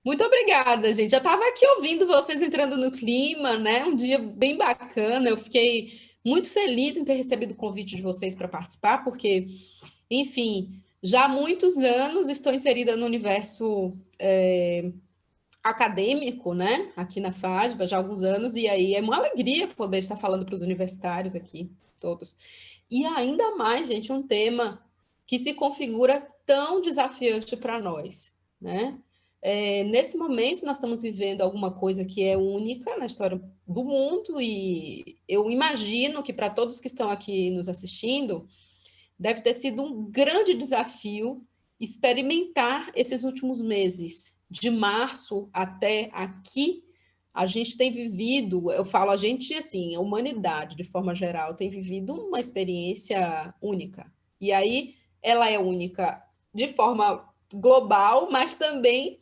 Muito obrigada, gente. Já estava aqui ouvindo vocês entrando no clima, né? Um dia bem bacana. Eu fiquei muito feliz em ter recebido o convite de vocês para participar, porque, enfim, já há muitos anos estou inserida no universo acadêmico, né? Aqui na FADBA, já há alguns anos, e aí é uma alegria poder estar falando para os universitários aqui, todos. E ainda mais, gente, um tema que se configura tão desafiante para nós, né? Nesse momento, nós estamos vivendo alguma coisa que é única na história do mundo, e eu imagino que para todos que estão aqui nos assistindo, deve ter sido um grande desafio experimentar esses últimos meses, de março até aqui. A gente tem vivido, eu falo a gente assim, a humanidade de forma geral tem vivido uma experiência única. E aí ela é única de forma global, mas também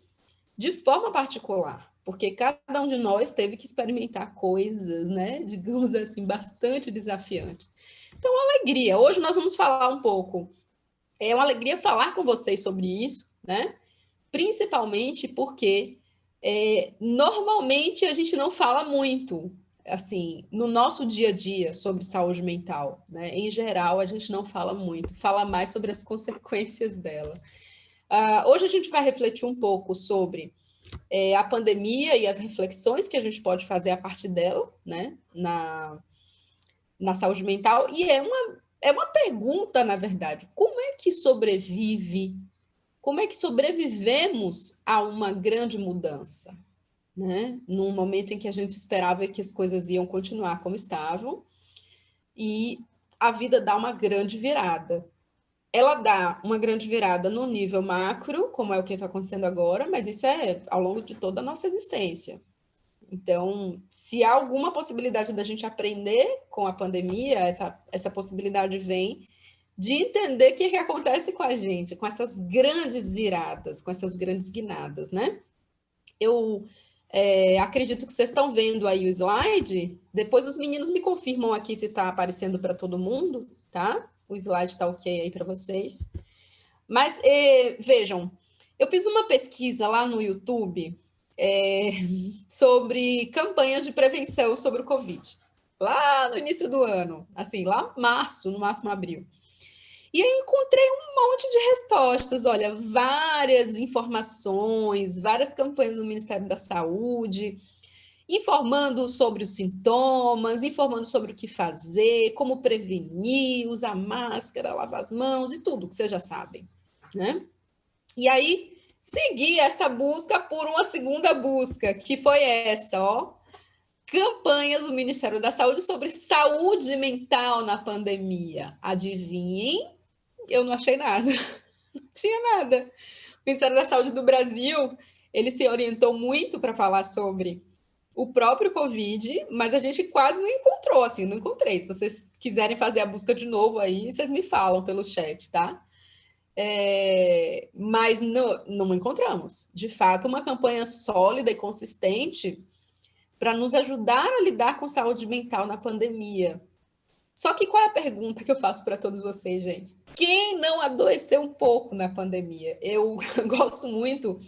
de forma particular, porque cada um de nós teve que experimentar coisas, né, digamos assim, bastante desafiantes. Então, alegria. Hoje nós vamos falar um pouco. É uma alegria falar com vocês sobre isso, né? Principalmente porque normalmente a gente não fala muito, assim, no nosso dia a dia sobre saúde mental, né? Em geral, a gente não fala muito, fala mais sobre as consequências dela. Hoje a gente vai refletir um pouco sobre a pandemia e as reflexões que a gente pode fazer a partir dela, né? Na saúde mental, e é uma pergunta, na verdade, como é que sobrevivemos a uma grande mudança, né? Num momento em que a gente esperava que as coisas iam continuar como estavam, e a vida dá uma grande virada. Ela dá uma grande virada no nível macro, como é o que está acontecendo agora, mas isso é ao longo de toda a nossa existência. Então, se há alguma possibilidade da gente aprender com a pandemia, essa possibilidade vem de entender o que acontece com a gente, com essas grandes viradas, com essas grandes guinadas, né? Eu acredito que vocês estão vendo aí o slide. Depois os meninos me confirmam aqui se está aparecendo para todo mundo, tá? O slide está ok aí para vocês. Mas vejam, eu fiz uma pesquisa lá no YouTube sobre campanhas de prevenção sobre o Covid, lá no início do ano, assim, lá março, no máximo abril. E aí encontrei um monte de respostas, olha, várias informações, várias campanhas do Ministério da Saúde, informando sobre os sintomas, informando sobre o que fazer, como prevenir, usar máscara, lavar as mãos e tudo que vocês já sabem, né? E aí segui essa busca por uma segunda busca, que foi essa, ó, campanhas do Ministério da Saúde sobre saúde mental na pandemia. Adivinhem? Eu não achei nada. Não tinha nada. O Ministério da Saúde do Brasil, ele se orientou muito para falar sobre o próprio Covid, mas a gente quase não encontrou, assim, não encontrei. Se vocês quiserem fazer a busca de novo aí, vocês me falam pelo chat, tá? Mas não encontramos. De fato, uma campanha sólida e consistente para nos ajudar a lidar com saúde mental na pandemia. Só que qual é a pergunta que eu faço para todos vocês, gente? Quem não adoeceu um pouco na pandemia? Eu gosto muito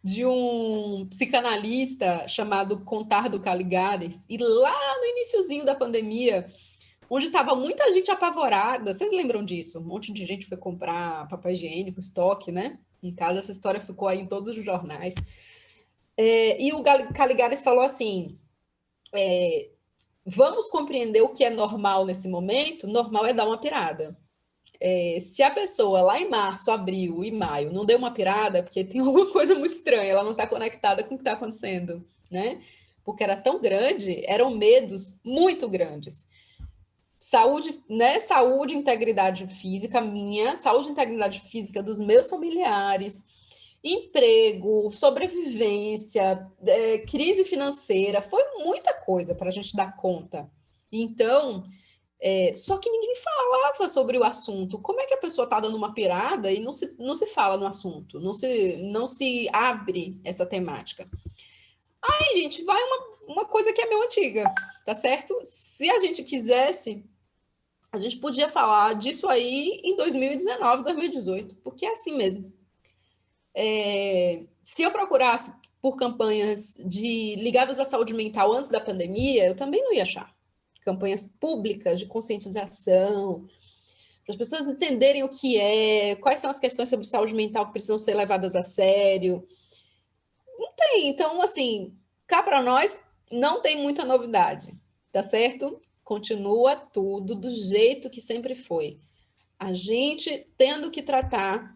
de um psicanalista chamado Contardo Caligares, e lá no iniciozinho da pandemia, onde estava muita gente apavorada, vocês lembram disso? Um monte de gente foi comprar papel higiênico, estoque, né? Em casa, essa história ficou aí em todos os jornais. E o Caligares falou assim: vamos compreender o que é normal nesse momento? Normal é dar uma pirada. Se a pessoa lá em março, abril e maio não deu uma pirada, é porque tem alguma coisa muito estranha, ela não está conectada com o que está acontecendo, né? Porque era tão grande, eram medos muito grandes. Saúde, né? Saúde, integridade física minha, saúde, integridade física dos meus familiares, emprego, sobrevivência, crise financeira, foi muita coisa para a gente dar conta. Então, só que ninguém falava sobre o assunto. Como é que a pessoa está dando uma pirada e não se fala no assunto, não se abre essa temática? Aí, gente, vai uma coisa que é meio antiga, tá certo? Se a gente quisesse, a gente podia falar disso aí em 2019, 2018, porque é assim mesmo. se eu procurasse por campanhas ligadas à saúde mental antes da pandemia, eu também não ia achar. Campanhas públicas de conscientização, para as pessoas entenderem o que é, quais são as questões sobre saúde mental que precisam ser levadas a sério. Não tem. Então, assim, cá para nós, não tem muita novidade, tá certo? Continua tudo do jeito que sempre foi. A gente tendo que tratar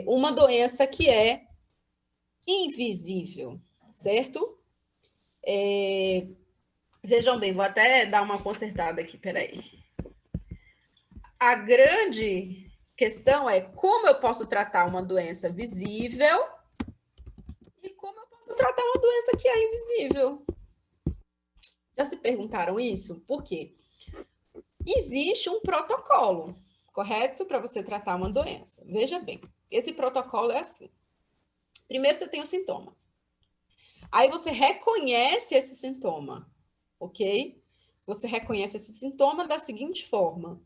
uma doença que é invisível, certo? Vejam bem, vou até dar uma consertada aqui, peraí. A grande questão é como eu posso tratar uma doença visível e como eu posso tratar uma doença que é invisível. Já se perguntaram isso? Por quê? Existe um protocolo, correto? Para você tratar uma doença. Veja bem, esse protocolo é assim. Primeiro você tem o sintoma. Aí você reconhece esse sintoma, ok? Você reconhece esse sintoma da seguinte forma.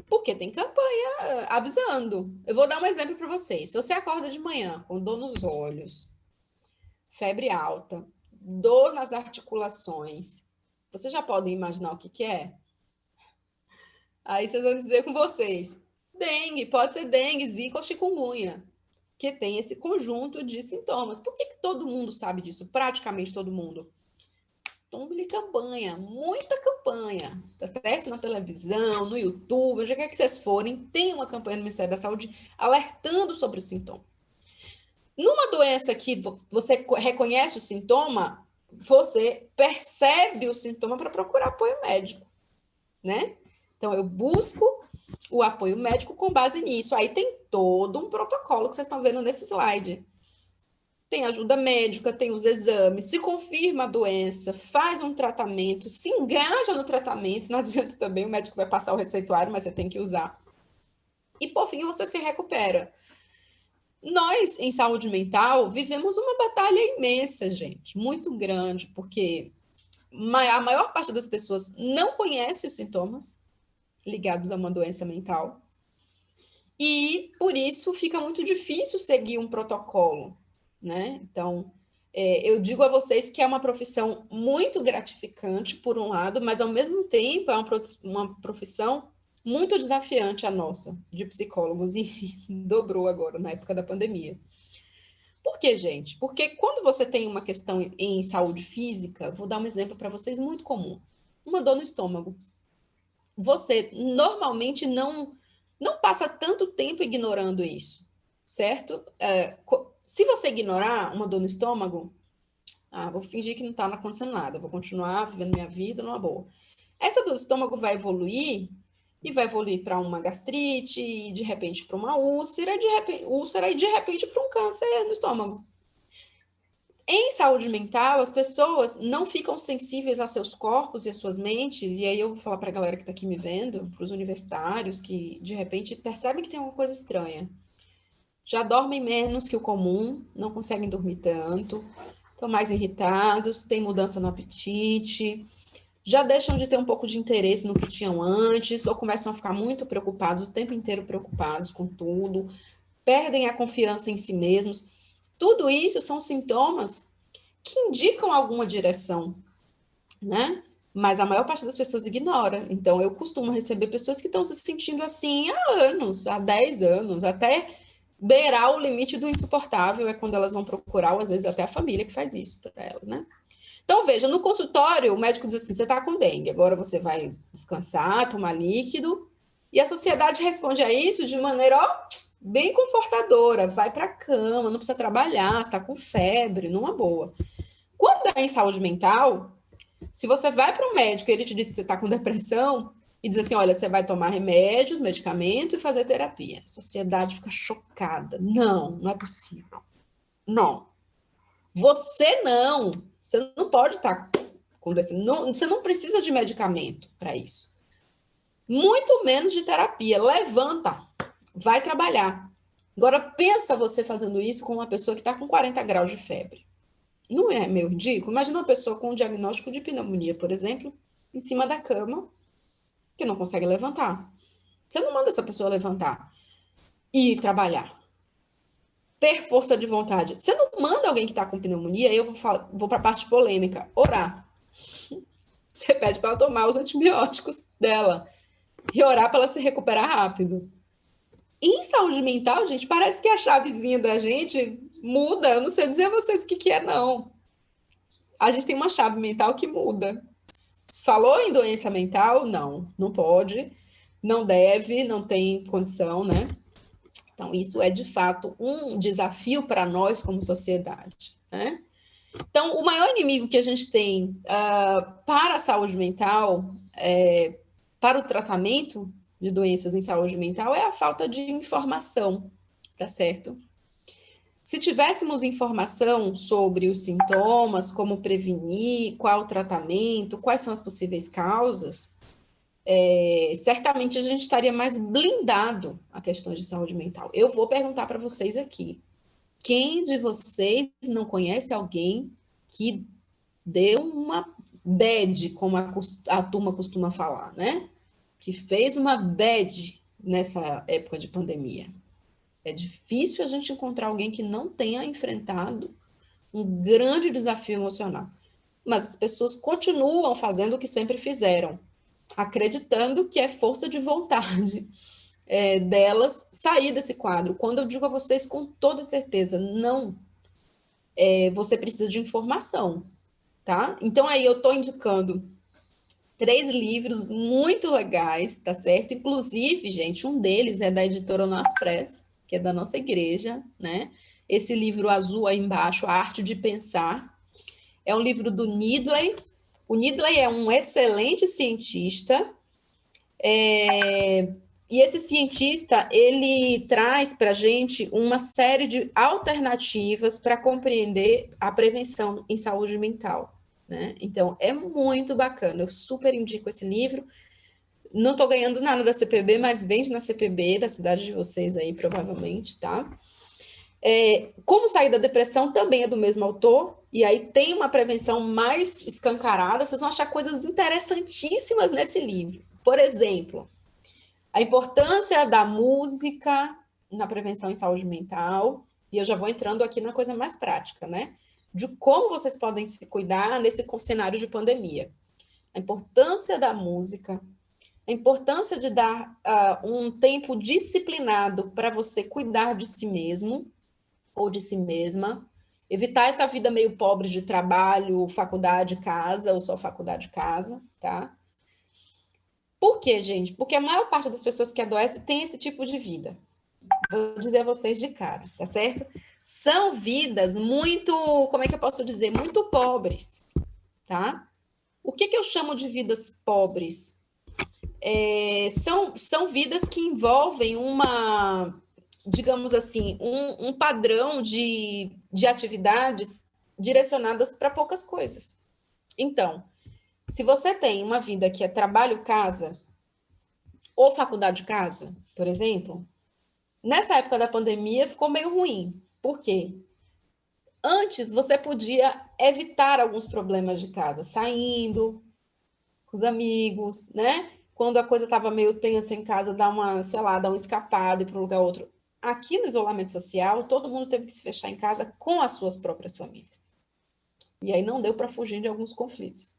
Porque tem campanha avisando. Eu vou dar um exemplo para vocês. Se você acorda de manhã com dor nos olhos, febre alta, dor nas articulações, vocês já podem imaginar o que é? Aí vocês vão dizer com vocês. Dengue, pode ser dengue, zika ou chikungunya, que tem esse conjunto de sintomas. Por que todo mundo sabe disso? Praticamente todo mundo. Tome-lhe campanha, muita campanha, tá certo? Na televisão, no YouTube, onde quer que vocês forem, tem uma campanha do Ministério da Saúde alertando sobre o sintoma. Numa doença que você reconhece o sintoma, você percebe o sintoma para procurar apoio médico, né? Então, eu busco o apoio médico com base nisso. Aí tem todo um protocolo que vocês estão vendo nesse slide. Tem ajuda médica, tem os exames, se confirma a doença, faz um tratamento, se engaja no tratamento, não adianta também, o médico vai passar o receituário, mas você tem que usar. E, por fim, você se recupera. Nós, em saúde mental, vivemos uma batalha imensa, gente, muito grande, porque a maior parte das pessoas não conhece os sintomas ligados a uma doença mental, e, por isso, fica muito difícil seguir um protocolo, né? Então, eu digo a vocês que é uma profissão muito gratificante, por um lado, mas, ao mesmo tempo, é uma profissão muito desafiante a nossa, de psicólogos, e dobrou agora, na época da pandemia. Por quê, gente? Porque quando você tem uma questão em saúde física, vou dar um exemplo para vocês muito comum. Uma dor no estômago. Você normalmente não passa tanto tempo ignorando isso, certo? Se você ignorar uma dor no estômago, vou fingir que não está acontecendo nada, vou continuar vivendo minha vida numa boa. Essa dor no estômago vai evoluir e vai evoluir para uma gastrite, e de repente para uma úlcera, e de repente para um câncer no estômago. Em saúde mental, as pessoas não ficam sensíveis a seus corpos e às suas mentes, e aí eu vou falar para a galera que está aqui me vendo, para os universitários, que de repente percebem que tem alguma coisa estranha. Já dormem menos que o comum, não conseguem dormir tanto, estão mais irritados, têm mudança no apetite, já deixam de ter um pouco de interesse no que tinham antes, ou começam a ficar muito preocupados, o tempo inteiro preocupados com tudo, perdem a confiança em si mesmos. Tudo isso são sintomas que indicam alguma direção, né? Mas a maior parte das pessoas ignora. Então, eu costumo receber pessoas que estão se sentindo assim há anos, há 10 anos, até beirar o limite do insuportável, é quando elas vão procurar, ou às vezes até a família que faz isso para elas, né? Então, veja, no consultório, o médico diz assim, você está com dengue, agora você vai descansar, tomar líquido, e a sociedade responde a isso de maneira, bem confortadora, vai para a cama, não precisa trabalhar, está com febre, numa boa. Quando é em saúde mental, se você vai para um médico e ele te diz que você está com depressão, e diz assim, olha, você vai tomar remédios, medicamento e fazer terapia. A sociedade fica chocada. Não é possível. Não. Você não pode estar com doença. Você não precisa de medicamento para isso. Muito menos de terapia. Levanta, vai trabalhar. Agora, pensa você fazendo isso com uma pessoa que está com 40 graus de febre. Não é meio ridículo? Imagina uma pessoa com um diagnóstico de pneumonia, por exemplo, em cima da cama, que não consegue levantar. Você não manda essa pessoa levantar e trabalhar. ter força de vontade. Você não manda alguém que está com pneumonia, aí eu vou para a parte polêmica, orar. Você pede para ela tomar os antibióticos dela e orar para ela se recuperar rápido. Em saúde mental, gente, parece que a chavezinha da gente muda. Eu não sei dizer a vocês o que é, não. A gente tem uma chave mental que muda. Falou em doença mental? Não pode, não deve, não tem condição, né? Então, isso é, de fato, um desafio para nós como sociedade, né? Então, o maior inimigo que a gente tem para a saúde mental, para o tratamento de doenças em saúde mental, é a falta de informação, tá certo? Se tivéssemos informação sobre os sintomas, como prevenir, qual o tratamento, quais são as possíveis causas, certamente a gente estaria mais blindado a questões de saúde mental. Eu vou perguntar para vocês aqui, quem de vocês não conhece alguém que deu uma bad, como a turma costuma falar, né? Que fez uma bad nessa época de pandemia? É difícil a gente encontrar alguém que não tenha enfrentado um grande desafio emocional. Mas as pessoas continuam fazendo o que sempre fizeram, acreditando que é força de vontade delas sair desse quadro. Quando eu digo a vocês com toda certeza, não, você precisa de informação, tá? Então aí eu estou indicando 3 livros muito legais, tá certo? Inclusive, gente, um deles é da editora Nas Press, que é da nossa igreja, né? Esse livro azul aí embaixo, A Arte de Pensar, é um livro do Needley. O Needley é um excelente cientista, e esse cientista, ele traz para a gente uma série de alternativas para compreender a prevenção em saúde mental, né? Então, é muito bacana, eu super indico esse livro. Não estou ganhando nada da CPB, mas vende na CPB, da cidade de vocês aí, provavelmente, tá? Como sair da depressão também é do mesmo autor, e aí tem uma prevenção mais escancarada, vocês vão achar coisas interessantíssimas nesse livro. Por exemplo, a importância da música na prevenção em saúde mental, e eu já vou entrando aqui na coisa mais prática, né? De como vocês podem se cuidar nesse cenário de pandemia. A importância da música, a importância de dar um tempo disciplinado para você cuidar de si mesmo ou de si mesma, evitar essa vida meio pobre de trabalho, faculdade, casa, ou só faculdade, casa, tá? Por quê, gente? Porque a maior parte das pessoas que adoecem tem esse tipo de vida. Vou dizer a vocês de cara, tá certo? São vidas muito, como é que eu posso dizer? Muito pobres, tá? O que eu chamo de vidas pobres? São vidas que envolvem uma, digamos assim, um padrão de atividades direcionadas para poucas coisas. Então, se você tem uma vida que é trabalho-casa ou faculdade-casa, por exemplo, nessa época da pandemia ficou meio ruim. Por quê? Antes você podia evitar alguns problemas de casa, saindo com os amigos, né? Quando a coisa estava meio tensa em casa, dar uma, sei lá, dar uma escapada e para um lugar outro. Aqui no isolamento social, todo mundo teve que se fechar em casa com as suas próprias famílias. E aí não deu para fugir de alguns conflitos,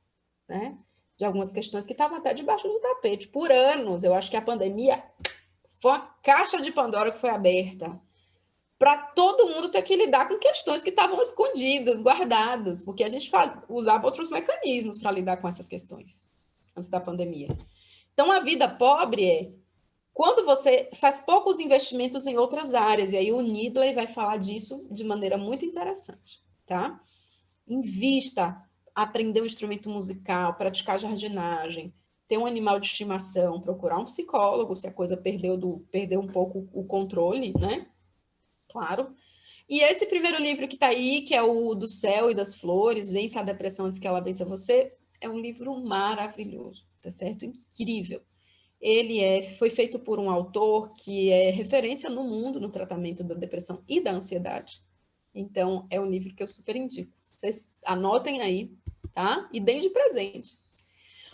né? De algumas questões que estavam até debaixo do tapete. Por anos, eu acho que a pandemia foi uma caixa de Pandora que foi aberta para todo mundo ter que lidar com questões que estavam escondidas, guardadas, porque a gente usava outros mecanismos para lidar com essas questões antes da pandemia. Então, a vida pobre é quando você faz poucos investimentos em outras áreas, e aí o Needley vai falar disso de maneira muito interessante, tá? Invista, aprender um instrumento musical, praticar jardinagem, ter um animal de estimação, procurar um psicólogo se a coisa perdeu um pouco o controle, né? Claro. E esse primeiro livro que está aí, que é o Do Céu e das Flores, Vença a Depressão Antes que Ela Vença Você, é um livro maravilhoso, tá certo? Incrível. Ele foi feito por um autor que é referência no mundo no tratamento da depressão e da ansiedade. Então, é um livro que eu super indico. Vocês anotem aí, tá? E deem de presente.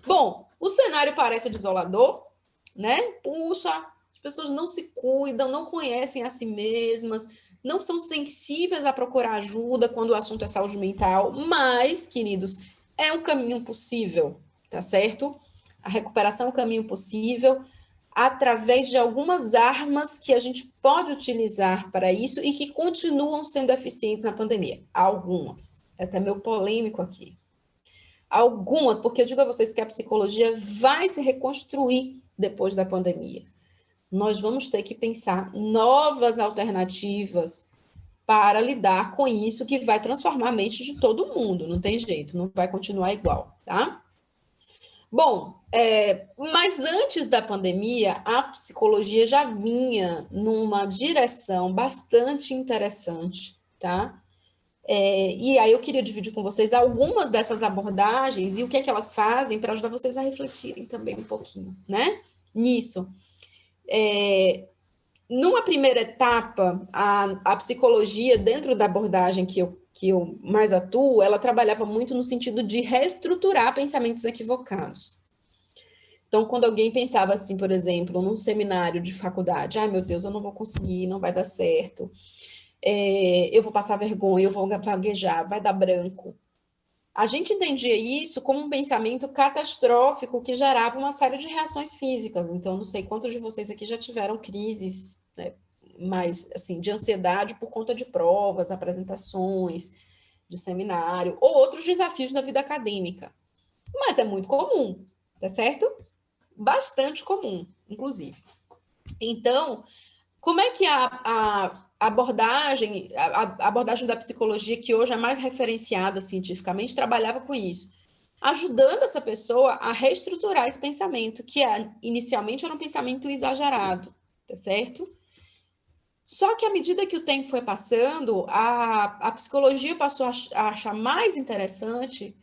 Bom, o cenário parece desolador, né? Puxa, as pessoas não se cuidam, não conhecem a si mesmas, não são sensíveis a procurar ajuda quando o assunto é saúde mental, mas, queridos, é um caminho possível, tá certo? A recuperação é um caminho possível através de algumas armas que a gente pode utilizar para isso e que continuam sendo eficientes na pandemia. Algumas. É até meio polêmico aqui. Algumas, porque eu digo a vocês que a psicologia vai se reconstruir depois da pandemia. Nós vamos ter que pensar novas alternativas para lidar com isso que vai transformar a mente de todo mundo, não tem jeito, não vai continuar igual, tá? Bom, mas antes da pandemia, a psicologia já vinha numa direção bastante interessante, tá? E aí eu queria dividir com vocês algumas dessas abordagens e o que é que elas fazem para ajudar vocês a refletirem também um pouquinho, né? Nisso. Numa primeira etapa, a psicologia, dentro da abordagem que eu mais atuo, ela trabalhava muito no sentido de reestruturar pensamentos equivocados. Então, quando alguém pensava assim, por exemplo, num seminário de faculdade, ai meu Deus, eu não vou conseguir, não vai dar certo, eu vou passar vergonha, eu vou vaguejar, vai dar branco. A gente entendia isso como um pensamento catastrófico que gerava uma série de reações físicas. Então, não sei quantos de vocês aqui já tiveram crises, né, mais assim, de ansiedade por conta de provas, apresentações, de seminário, ou outros desafios da vida acadêmica. Mas é muito comum, tá certo? Bastante comum, inclusive. Então, como é que a abordagem da psicologia, que hoje é mais referenciada cientificamente, trabalhava com isso? Ajudando essa pessoa a reestruturar esse pensamento, que inicialmente era um pensamento exagerado, tá certo? Só que à medida que o tempo foi passando, a psicologia passou a achar mais interessante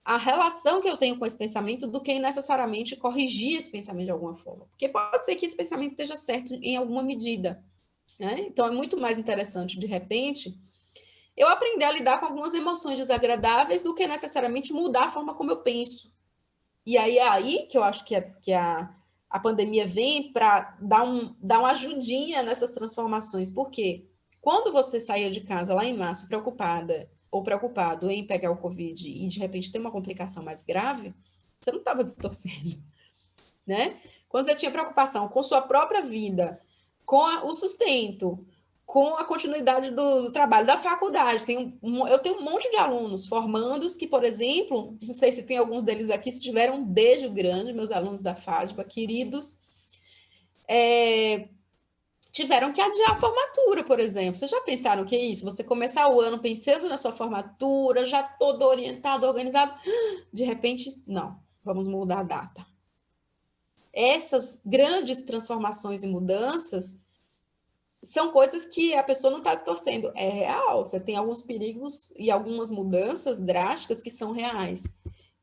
a relação que eu tenho com esse pensamento do que necessariamente corrigir esse pensamento de alguma forma. Porque pode ser que esse pensamento esteja certo em alguma medida, né? Então é muito mais interessante, de repente, eu aprender a lidar com algumas emoções desagradáveis do que necessariamente mudar a forma como eu penso. E aí é aí que eu acho que a pandemia vem para dar uma ajudinha nessas transformações. Por quê? Quando você saía de casa lá em março preocupada ou preocupado em pegar o Covid e de repente ter uma complicação mais grave, você não estava distorcendo, né? Quando você tinha preocupação com sua própria vida, com o sustento, com a continuidade do trabalho, da faculdade. Eu tenho um monte de alunos formandos que, por exemplo, não sei se tem alguns deles aqui, se tiveram um beijo grande, meus alunos da FADBA, queridos, tiveram que adiar a formatura, por exemplo. Vocês já pensaram que é isso? Você começar o ano pensando na sua formatura, já todo orientado, organizado, de repente, não, vamos mudar a data. Essas grandes transformações e mudanças são coisas que a pessoa não está distorcendo, é real. Você tem alguns perigos e algumas mudanças drásticas que são reais.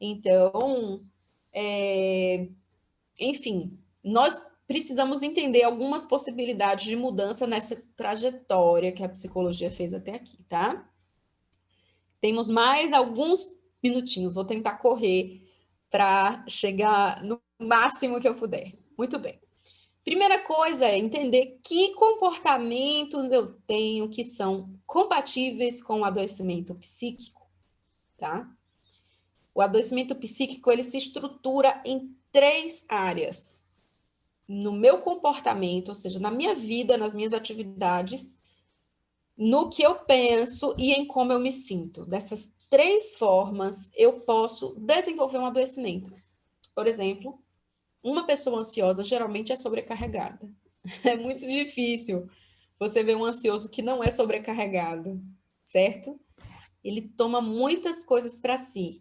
Então, enfim, nós precisamos entender algumas possibilidades de mudança nessa trajetória que a psicologia fez até aqui, tá? Temos mais alguns minutinhos, vou tentar correr para chegar no máximo que eu puder. Muito bem. Primeira coisa é entender que comportamentos eu tenho que são compatíveis com o adoecimento psíquico, tá? O adoecimento psíquico, ele se estrutura em 3 áreas. No meu comportamento, ou seja, na minha vida, nas minhas atividades, no que eu penso e em como eu me sinto. Dessas 3 formas, eu posso desenvolver um adoecimento. Por exemplo, uma pessoa ansiosa geralmente é sobrecarregada. É muito difícil você ver um ansioso que não é sobrecarregado, certo? Ele toma muitas coisas para si.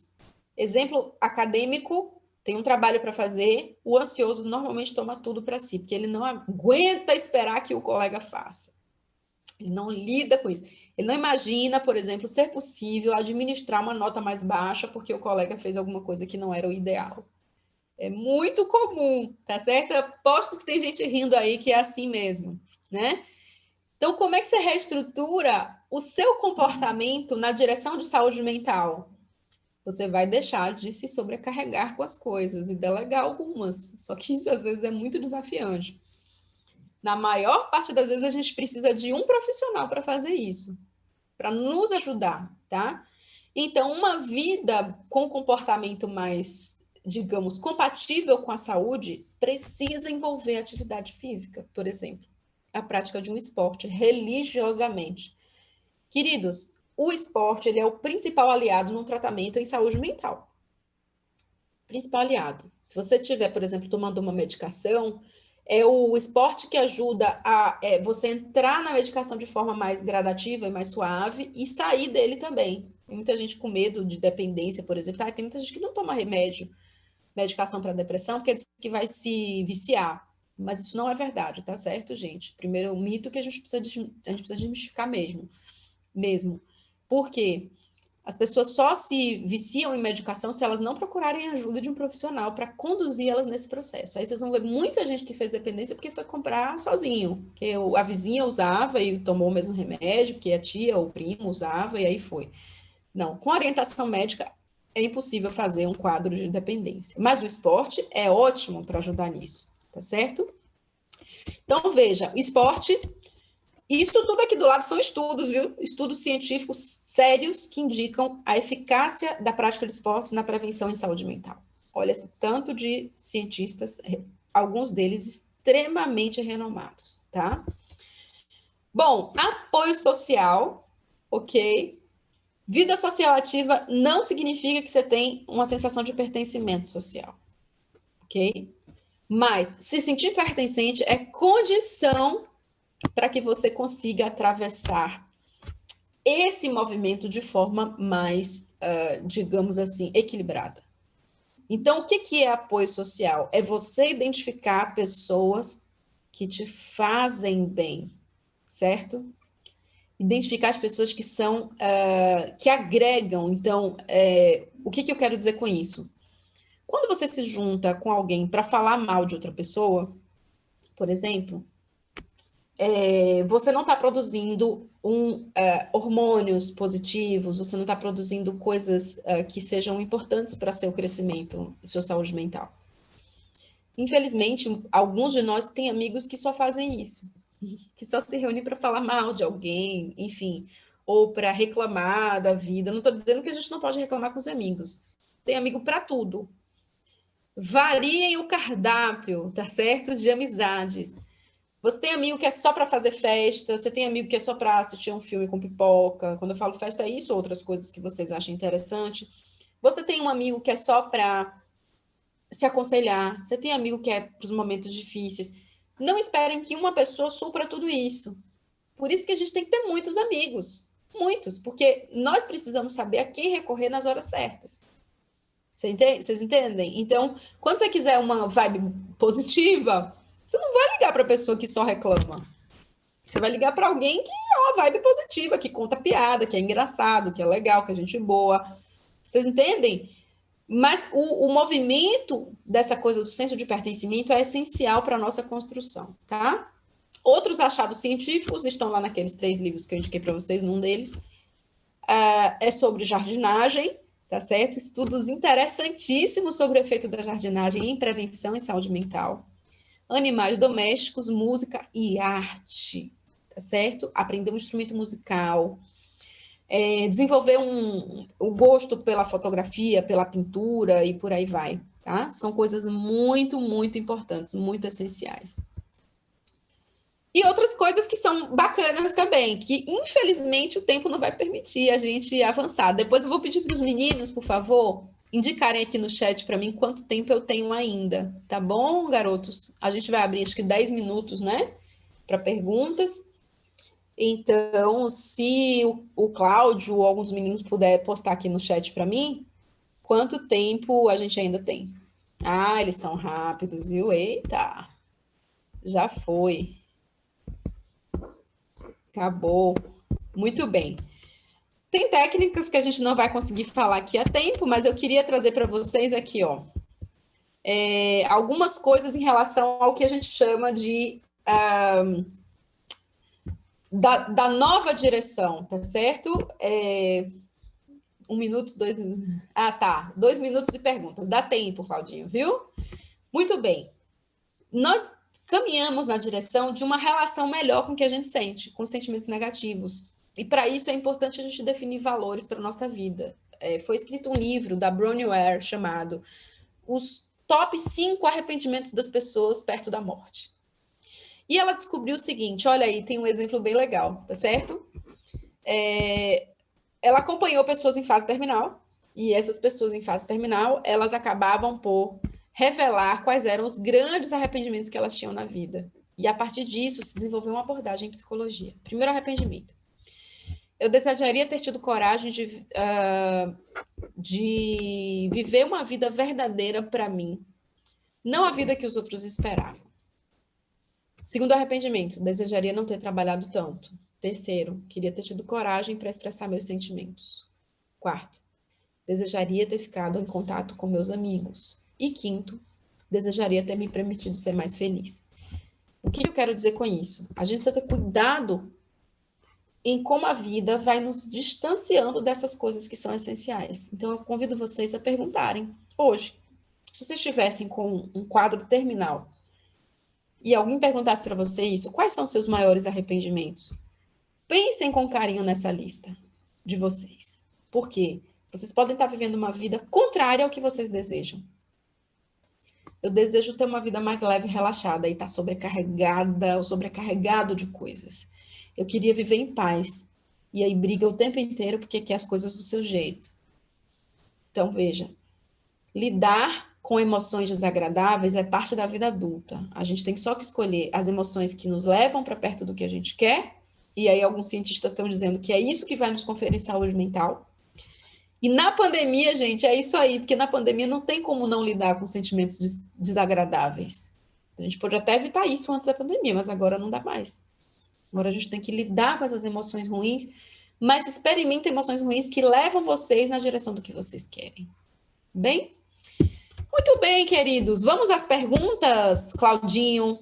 Exemplo acadêmico, tem um trabalho para fazer, o ansioso normalmente toma tudo para si, porque ele não aguenta esperar que o colega faça. Ele não lida com isso. Ele não imagina, por exemplo, ser possível administrar uma nota mais baixa porque o colega fez alguma coisa que não era o ideal. É muito comum, tá certo? Eu aposto que tem gente rindo aí que é assim mesmo, né? Então, como é que você reestrutura o seu comportamento na direção de saúde mental? Você vai deixar de se sobrecarregar com as coisas e delegar algumas. Só que isso, às vezes, é muito desafiante. Na maior parte das vezes, a gente precisa de um profissional para fazer isso, para nos ajudar, tá? Então, uma vida com comportamento mais, digamos, compatível com a saúde, precisa envolver atividade física, por exemplo, a prática de um esporte religiosamente. Queridos, o esporte ele é o principal aliado no tratamento em saúde mental. Principal aliado. Se você estiver, por exemplo, tomando uma medicação, é o esporte que ajuda a você entrar na medicação de forma mais gradativa e mais suave e sair dele também. Tem muita gente com medo de dependência, por exemplo. Tem muita gente que não toma medicação para depressão, porque diz que vai se viciar. Mas isso não é verdade, tá certo, gente? Primeiro, o mito que a gente precisa desmistificar mesmo. Por quê? As pessoas só se viciam em medicação se elas não procurarem a ajuda de um profissional para conduzir elas nesse processo. Aí vocês vão ver muita gente que fez dependência porque foi comprar sozinho, que a vizinha usava e tomou o mesmo remédio, que a tia ou o primo usava e aí foi. Não, com orientação médica é impossível fazer um quadro de dependência. Mas o esporte é ótimo para ajudar nisso, tá certo? Então, veja, o esporte... Isso tudo aqui do lado são estudos, viu? Estudos científicos sérios que indicam a eficácia da prática de esportes na prevenção em saúde mental. Olha esse tanto de cientistas, alguns deles extremamente renomados, tá? Bom, apoio social, ok? Vida social ativa não significa que você tem uma sensação de pertencimento social, ok? Mas se sentir pertencente é condição para que você consiga atravessar esse movimento de forma mais, digamos assim, equilibrada. Então, o que é apoio social? É você identificar pessoas que te fazem bem, certo? Identificar as pessoas que são, que agregam. Então, o que eu quero dizer com isso? Quando você se junta com alguém para falar mal de outra pessoa, por exemplo, você não está produzindo hormônios positivos, você não está produzindo coisas que sejam importantes para seu crescimento e sua saúde mental. Infelizmente, alguns de nós têm amigos que só fazem isso, que só se reúnem para falar mal de alguém, enfim, ou para reclamar da vida. Não estou dizendo que a gente não pode reclamar com os amigos. Tem amigo para tudo. Variem o cardápio, tá certo? De amizades. Você tem amigo que é só para fazer festa, você tem amigo que é só para assistir um filme com pipoca. Quando eu falo festa, é isso, outras coisas que vocês acham interessante. Você tem um amigo que é só para se aconselhar, você tem amigo que é para os momentos difíceis. Não esperem que uma pessoa supra tudo isso. Por isso que a gente tem que ter muitos amigos, muitos, porque nós precisamos saber a quem recorrer nas horas certas. Vocês entendem? Então, quando você quiser uma vibe positiva, você não vai ligar para a pessoa que só reclama. Você vai ligar para alguém que é uma vibe positiva, que conta piada, que é engraçado, que é legal, que é gente boa. Vocês entendem? Mas o movimento dessa coisa do senso de pertencimento é essencial para a nossa construção, tá? Outros achados científicos estão lá naqueles 3 livros que eu indiquei para vocês, num deles. É sobre jardinagem, tá certo? Estudos interessantíssimos sobre o efeito da jardinagem em prevenção e saúde mental. Animais domésticos, música e arte, tá certo? Aprender um instrumento musical, desenvolver o gosto pela fotografia, pela pintura e por aí vai, tá? São coisas muito, muito importantes, muito essenciais. E outras coisas que são bacanas também, que infelizmente o tempo não vai permitir a gente avançar. Depois eu vou pedir para os meninos, por favor, indicarem aqui no chat para mim quanto tempo eu tenho ainda, tá bom, garotos? A gente vai abrir acho que 10 minutos, né, para perguntas. Então, se o Cláudio ou alguns meninos puder postar aqui no chat para mim, quanto tempo a gente ainda tem? Ah, eles são rápidos, viu? Eita, já foi. Acabou. Muito bem. Tem técnicas que a gente não vai conseguir falar aqui a tempo, mas eu queria trazer para vocês aqui, ó, algumas coisas em relação ao que a gente chama de da nova direção, tá certo? 1 minuto, 2 minutos. Ah, tá. 2 minutos e perguntas. Dá tempo, Claudinho, viu? Muito bem. Nós caminhamos na direção de uma relação melhor com o que a gente sente, com os sentimentos negativos. E para isso é importante a gente definir valores para a nossa vida. Foi escrito um livro da Bronnie Ware chamado Os Top 5 Arrependimentos das Pessoas Perto da Morte. E ela descobriu o seguinte, olha aí, tem um exemplo bem legal, tá certo? Ela acompanhou pessoas em fase terminal, e essas pessoas em fase terminal, elas acabavam por revelar quais eram os grandes arrependimentos que elas tinham na vida. E a partir disso, se desenvolveu uma abordagem em psicologia. Primeiro arrependimento. Eu desejaria ter tido coragem de viver uma vida verdadeira para mim, não a vida que os outros esperavam. Segundo arrependimento, desejaria não ter trabalhado tanto. Terceiro, queria ter tido coragem para expressar meus sentimentos. Quarto, desejaria ter ficado em contato com meus amigos. E quinto, desejaria ter me permitido ser mais feliz. O que eu quero dizer com isso? A gente precisa ter cuidado em como a vida vai nos distanciando dessas coisas que são essenciais. Então, eu convido vocês a perguntarem hoje, se vocês estivessem com um quadro terminal e alguém perguntasse para você isso, quais são os seus maiores arrependimentos? Pensem com carinho nessa lista de vocês. Por quê? Vocês podem estar vivendo uma vida contrária ao que vocês desejam. Eu desejo ter uma vida mais leve e relaxada e estar sobrecarregada ou sobrecarregado de coisas. Eu queria viver em paz. E aí briga o tempo inteiro porque quer as coisas do seu jeito. Então, veja, lidar com emoções desagradáveis é parte da vida adulta. A gente tem só que escolher as emoções que nos levam para perto do que a gente quer. E aí alguns cientistas estão dizendo que é isso que vai nos conferir saúde mental. E na pandemia, gente, é isso aí, porque na pandemia não tem como não lidar com sentimentos desagradáveis. A gente pode até evitar isso antes da pandemia, mas agora não dá mais. Agora a gente tem que lidar com essas emoções ruins, mas experimentem emoções ruins que levam vocês na direção do que vocês querem. Bem? Muito bem, queridos. Vamos às perguntas, Claudinho.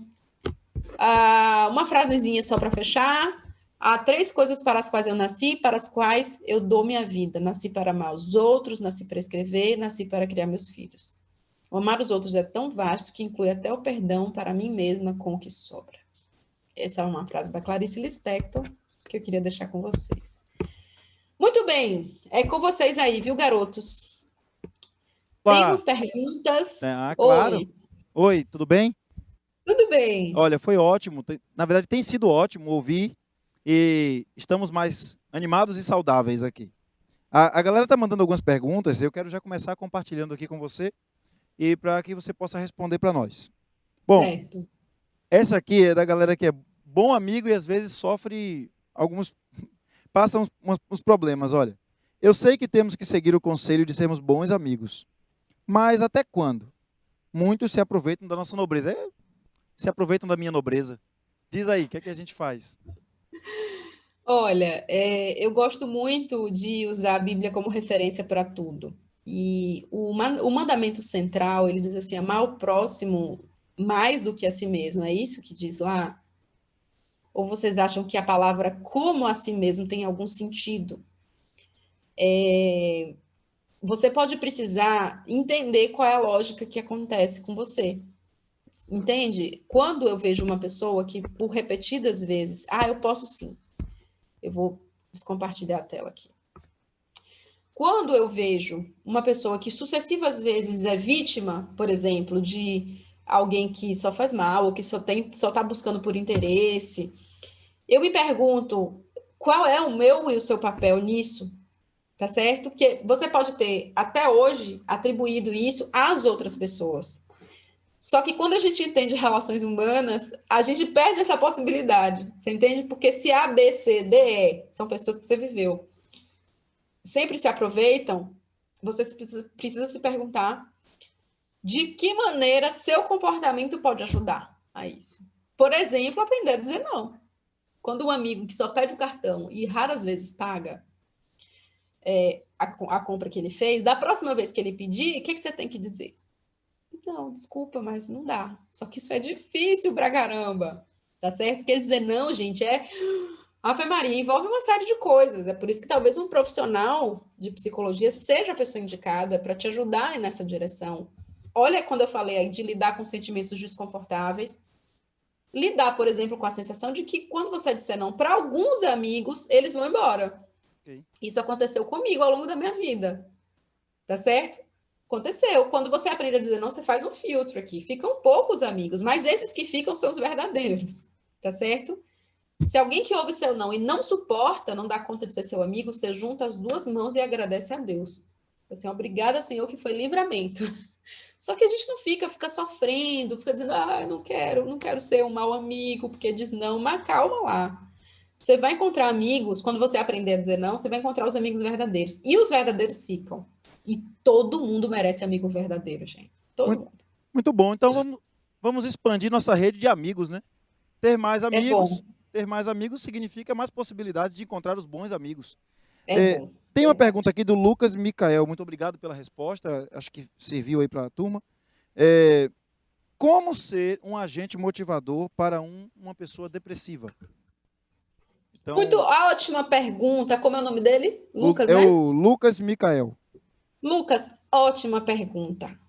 Uma frasezinha só para fechar. Há 3 coisas para as quais eu nasci, para as quais eu dou minha vida. Nasci para amar os outros, nasci para escrever, nasci para criar meus filhos. O amar os outros é tão vasto que inclui até o perdão para mim mesma com o que sobra. Essa é uma frase da Clarice Lispector que eu queria deixar com vocês. Muito bem, é com vocês aí, viu, garotos? Temos perguntas? Claro. Oi, tudo bem? Tudo bem. Olha, foi ótimo. Na verdade, tem sido ótimo ouvir e estamos mais animados e saudáveis aqui. A galera está mandando algumas perguntas, eu quero já começar compartilhando aqui com você e para que você possa responder para nós. Bom, certo. Essa aqui é da galera que é bom amigo e às vezes sofre passa uns problemas. Olha, eu sei que temos que seguir o conselho de sermos bons amigos, mas até quando? Muitos se aproveitam da nossa nobreza. Se aproveitam da minha nobreza. Diz aí, o que é que a gente faz? Olha, eu gosto muito de usar a Bíblia como referência para tudo. E o mandamento central, ele diz assim, amar o próximo mais do que a si mesmo. É isso que diz lá? Ou vocês acham que a palavra como a si mesmo tem algum sentido? Você pode precisar entender qual é a lógica que acontece com você. Entende? Quando eu vejo uma pessoa que, por repetidas vezes, eu posso sim. Eu vou descompartilhar a tela aqui. Quando eu vejo uma pessoa que sucessivas vezes é vítima, por exemplo, de alguém que só faz mal, ou que só está buscando por interesse, eu me pergunto qual é o meu e o seu papel nisso, tá certo? Porque você pode ter, até hoje, atribuído isso às outras pessoas. Só que quando a gente entende relações humanas, a gente perde essa possibilidade, você entende? Porque se A, B, C, D, E são pessoas que você viveu, sempre se aproveitam, você precisa se perguntar de que maneira seu comportamento pode ajudar a isso. Por exemplo, aprender a dizer não. Quando um amigo que só pede o cartão e raras vezes paga a compra que ele fez, da próxima vez que ele pedir, o que você tem que dizer? Não, desculpa, mas não dá. Só que isso é difícil pra caramba, tá certo? Quer dizer não, gente, Ave Maria, envolve uma série de coisas. É por isso que talvez um profissional de psicologia seja a pessoa indicada para te ajudar nessa direção. Olha quando eu falei aí de lidar com sentimentos desconfortáveis. lidar, por exemplo, com a sensação de que quando você disser não para alguns amigos, eles vão embora. Okay. Isso aconteceu comigo ao longo da minha vida. Tá certo? Aconteceu. Quando você aprende a dizer não, você faz um filtro aqui. Ficam poucos amigos, mas esses que ficam são os verdadeiros. Tá certo? Se alguém que ouve seu não e não suporta, não dá conta de ser seu amigo, você junta as duas mãos e agradece a Deus. Assim, obrigada, Senhor, que foi livramento. Só que a gente não fica sofrendo, fica dizendo, não quero ser um mau amigo, porque diz não, mas calma lá. Você vai encontrar amigos, quando você aprender a dizer não, você vai encontrar os amigos verdadeiros. E os verdadeiros ficam. E todo mundo merece amigo verdadeiro, gente. Todo mundo. Muito bom. Então, vamos expandir nossa rede de amigos, né? Ter mais amigos significa mais possibilidades de encontrar os bons amigos. Tem uma pergunta aqui do Lucas Micael. Muito obrigado pela resposta. Acho que serviu aí para a turma. Como ser um agente motivador para uma pessoa depressiva? Então, muito ótima pergunta. Como é o nome dele? Lucas, né? O Lucas Micael. Lucas, ótima pergunta.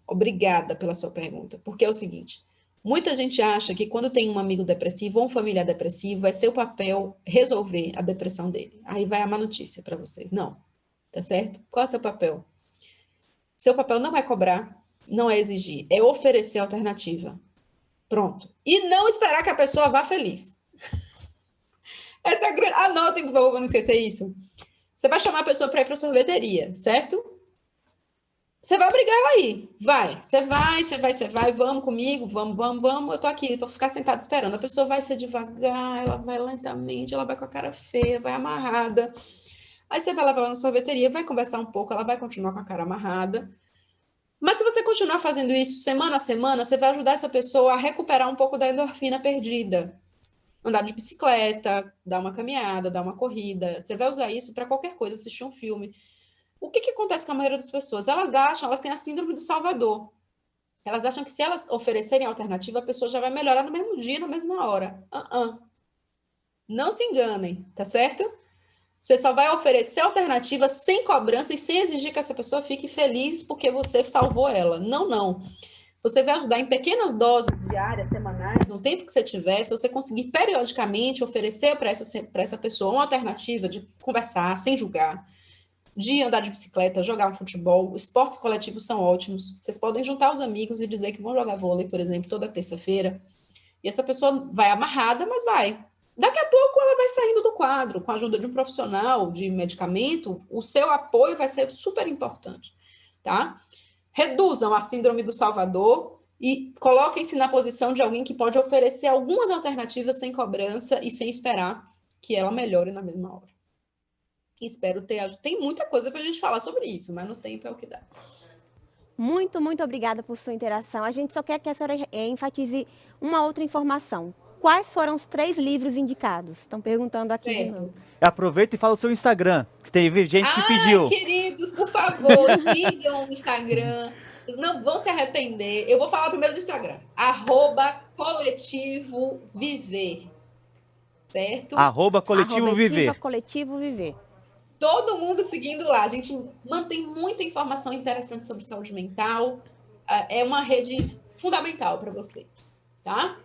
Obrigada pela sua pergunta. Porque é o seguinte, muita gente acha que quando tem um amigo depressivo ou um familiar depressivo, é seu papel resolver a depressão dele. Aí vai a má notícia para vocês. Não, tá certo? Qual é o seu papel? Seu papel não é cobrar, não é exigir, é oferecer alternativa. Pronto. E não esperar que a pessoa vá feliz. Essa é a grande... Anotem, por favor, para não esquecer isso. Você vai chamar a pessoa para ir para a sorveteria, certo? Você vai obrigar ela a ir. Vai. Você vai. Vamos comigo, vamos. Eu tô aqui, tô ficar sentada esperando. A pessoa vai ser devagar, ela vai lentamente, ela vai com a cara feia, vai amarrada. Aí você vai levar ela na sorveteria, vai conversar um pouco, ela vai continuar com a cara amarrada. Mas se você continuar fazendo isso semana a semana, você vai ajudar essa pessoa a recuperar um pouco da endorfina perdida. Andar de bicicleta, dar uma caminhada, dar uma corrida. Você vai usar isso para qualquer coisa, assistir um filme. O que acontece com a maioria das pessoas? Elas têm a síndrome do Salvador. Elas acham que se elas oferecerem alternativa, a pessoa já vai melhorar no mesmo dia, na mesma hora. Não se enganem, tá certo? Você só vai oferecer alternativa sem cobrança e sem exigir que essa pessoa fique feliz porque você salvou ela. Não. Você vai ajudar em pequenas doses diárias, semanais, no tempo que você tiver, se você conseguir periodicamente oferecer para essa pessoa uma alternativa de conversar sem julgar, de andar de bicicleta, jogar um futebol. Esportes coletivos são ótimos. Vocês podem juntar os amigos e dizer que vão jogar vôlei, por exemplo, toda terça-feira. E essa pessoa vai amarrada, mas vai. Daqui a pouco ela vai saindo do quadro. Com a ajuda de um profissional, de medicamento, o seu apoio vai ser super importante, tá? Reduzam a síndrome do Salvador e coloquem-se na posição de alguém que pode oferecer algumas alternativas sem cobrança e sem esperar que ela melhore na mesma hora. Espero ter... Tem muita coisa para a gente falar sobre isso, mas no tempo é o que dá. Muito, muito obrigada por sua interação. A gente só quer que a senhora enfatize uma outra informação. Quais foram os 3 livros indicados? Estão perguntando aqui de novo. Aproveita e fala o seu Instagram, que teve gente que pediu. Queridos, por favor, sigam o Instagram. Vocês não vão se arrepender. Eu vou falar primeiro do Instagram. @coletivoviver. Certo? @coletivoviver. @coletivoviver. Todo mundo seguindo lá. A gente mantém muita informação interessante sobre saúde mental. É uma rede fundamental para vocês, tá?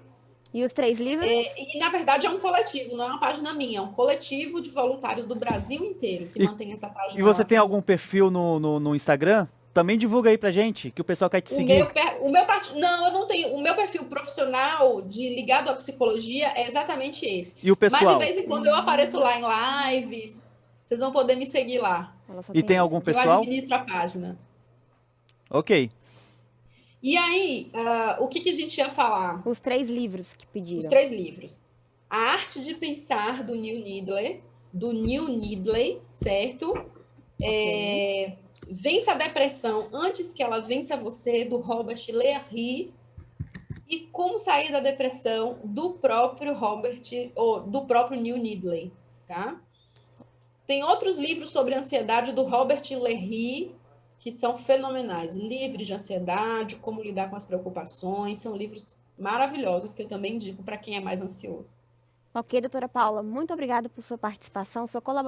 E os 3 livros? E, na verdade, é um coletivo, não é uma página minha. É um coletivo de voluntários do Brasil inteiro que mantém essa página. E você tem algum perfil no Instagram? Também divulga aí pra gente, que o pessoal quer te seguir. Não, eu não tenho. O meu perfil profissional ligado à psicologia é exatamente esse. E o pessoal? Mas, de vez em quando, eu apareço lá em lives. Vocês vão poder me seguir lá. E tem algum pessoal? Eu administro a página. Ok. E aí, o que a gente ia falar? Os 3 livros que pediram. Os 3 livros. A Arte de Pensar, do Neil Needley, certo? Okay. Vença a Depressão Antes que Ela Vença Você, do Robert Leahy. E Como Sair da Depressão, do próprio Neil Needley, tá? Tem outros livros sobre ansiedade do Robert Leahy, que são fenomenais. Livre de Ansiedade, Como Lidar com as Preocupações. São livros maravilhosos que eu também indico para quem é mais ansioso. Ok, doutora Paula, muito obrigada por sua participação, sua colaboração.